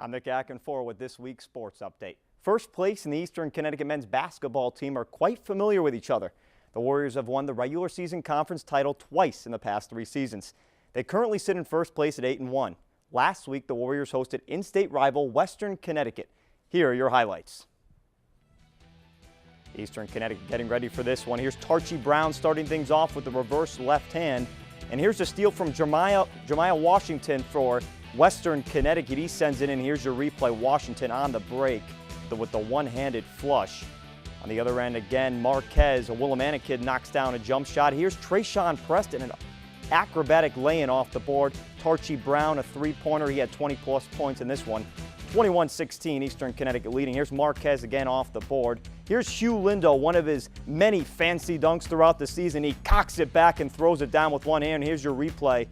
I'm Nick Aconfora with this week's sports update. First place and the Eastern Connecticut men's basketball team are quite familiar with each other. The Warriors have won the regular season conference title twice in the past 3 seasons. They currently sit in first place at 8-1. Last week, the Warriors hosted in-state rival Western Connecticut. Here are your highlights. Eastern Connecticut getting ready for this one. Here's Tarchie Brown starting things off with the reverse left hand. And here's a steal from Jeremiah Washington for Western Connecticut. He sends it in. Here's your replay. Washington on the break with the one-handed flush. On the other end, again, Marquez, a Willimantic kid, knocks down a jump shot. Here's Trayshawn Preston, an acrobatic lay-in off the board. Tarchie Brown, a three-pointer. He had 20-plus points in this one. 21-16, Eastern Connecticut leading. Here's Marquez again off the board. Here's Hugh Lindo, one of his many fancy dunks throughout the season. He cocks it back and throws it down with one hand. Here's your replay.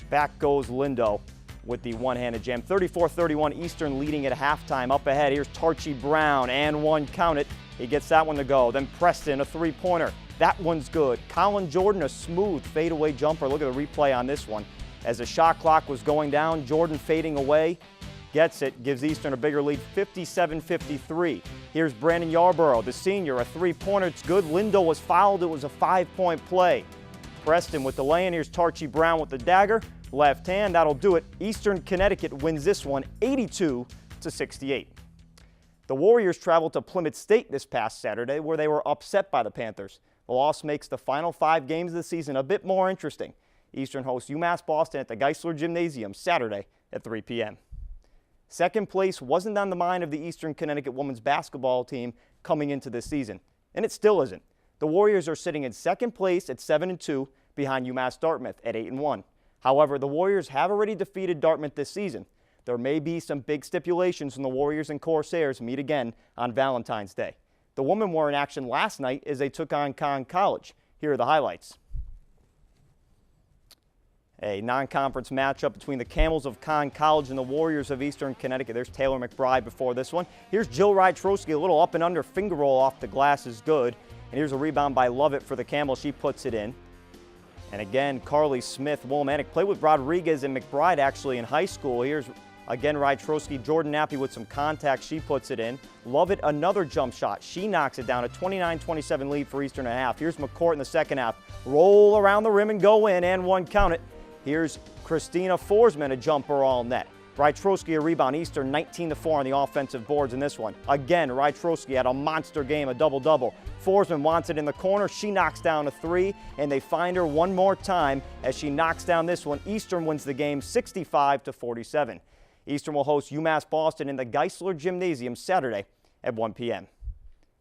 Back goes Lindo with the one-handed jam. 34-31, Eastern leading at halftime. Up ahead, here's Tarchie Brown, and one, count it. He gets that one to go. Then Preston, a three-pointer. That one's good. Colin Jordan, a smooth fadeaway jumper. Look at the replay on this one. As the shot clock was going down, Jordan fading away, gets it, gives Eastern a bigger lead, 57-53. Here's Brandon Yarborough, the senior, a three-pointer. It's good. Lindo was fouled. It was a 5-point play. Preston with the lay-in. Here's Tarchie Brown with the dagger. Left hand, that'll do it. Eastern Connecticut wins this one 82-68. The Warriors traveled to Plymouth State this past Saturday, where they were upset by the Panthers. The loss makes the final 5 games of the season a bit more interesting. Eastern hosts UMass Boston at the Geisler Gymnasium Saturday at 3 p.m. Second place wasn't on the mind of the Eastern Connecticut women's basketball team coming into this season, and it still isn't. The Warriors are sitting in second place at 7-2 behind UMass Dartmouth at 8-1. However, the Warriors have already defeated Dartmouth this season. There may be some big stipulations when the Warriors and Corsairs meet again on Valentine's Day. The women were in action last night as they took on Conn College. Here are the highlights. A non-conference matchup between the Camels of Conn College and the Warriors of Eastern Connecticut. There's Taylor McBride before this one. Here's Jill Rydtrowski, a little up and under finger roll off the glass is good. And here's a rebound by Lovett for the Camels. She puts it in. And again, Carly Smith, Willimantic, played with Rodriguez and McBride actually in high school. Here's again Rydtrowski, Jordan Nappy with some contact. She puts it in. Lovett, another jump shot. She knocks it down. A 29-27 lead for Eastern and a half. Here's McCourt in the second half. Roll around the rim and go in, and one, count it. Here's Christina Forsman, a jumper all net. Rydtrowski a rebound. Eastern 19-4 on the offensive boards in this one. Again, Rydtrowski had a monster game, a double-double. Forsman wants it in the corner. She knocks down a three, and they find her one more time as she knocks down this one. Eastern wins the game 65-47. Eastern will host UMass Boston in the Geisler Gymnasium Saturday at 1 p.m.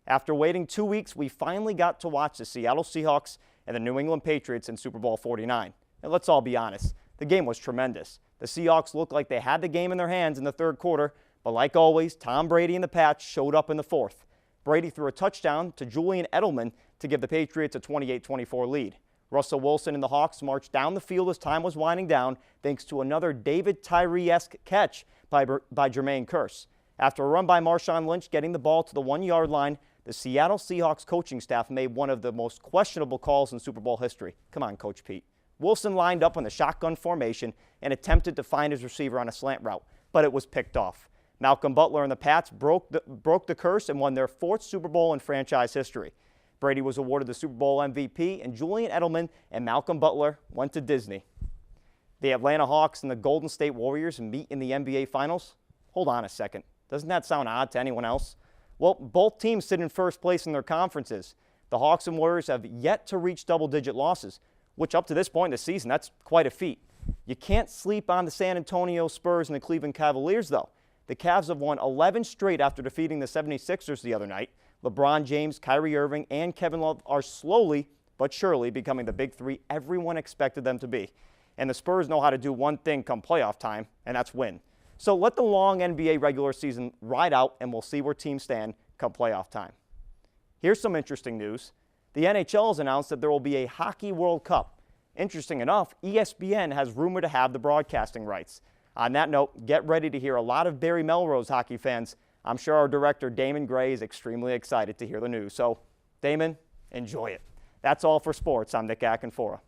After waiting 2 weeks, we finally got to watch the Seattle Seahawks and the New England Patriots in Super Bowl 49. And let's all be honest, the game was tremendous. The Seahawks looked like they had the game in their hands in the third quarter, but like always, Tom Brady and the Pats showed up in the fourth. Brady threw a touchdown to Julian Edelman to give the Patriots a 28-24 lead. Russell Wilson and the Hawks marched down the field as time was winding down thanks to another David Tyree-esque catch by Jermaine Kearse. After a run by Marshawn Lynch getting the ball to the 1-yard line, the Seattle Seahawks coaching staff made one of the most questionable calls in Super Bowl history. Come on, Coach Pete. Wilson lined up in the shotgun formation and attempted to find his receiver on a slant route, but it was picked off. Malcolm Butler and the Pats broke the curse and won their 4th Super Bowl in franchise history. Brady was awarded the Super Bowl MVP, and Julian Edelman and Malcolm Butler went to Disney. The Atlanta Hawks and the Golden State Warriors meet in the NBA Finals? Hold on a second. Doesn't that sound odd to anyone else? Well, both teams sit in first place in their conferences. The Hawks and Warriors have yet to reach double-digit losses, which up to this point in the season, that's quite a feat. You can't sleep on the San Antonio Spurs and the Cleveland Cavaliers, though. The Cavs have won 11 straight after defeating the 76ers the other night. LeBron James, Kyrie Irving, and Kevin Love are slowly but surely becoming the big three everyone expected them to be. And the Spurs know how to do one thing come playoff time, and that's win. So let the long NBA regular season ride out, and we'll see where teams stand come playoff time. Here's some interesting news. The NHL has announced that there will be a Hockey World Cup. Interesting enough, ESPN has rumored to have the broadcasting rights. On that note, get ready to hear a lot of Barry Melrose hockey fans. I'm sure our director, Damon Gray, is extremely excited to hear the news. So, Damon, enjoy it. That's all for sports. I'm Nick Aconfora.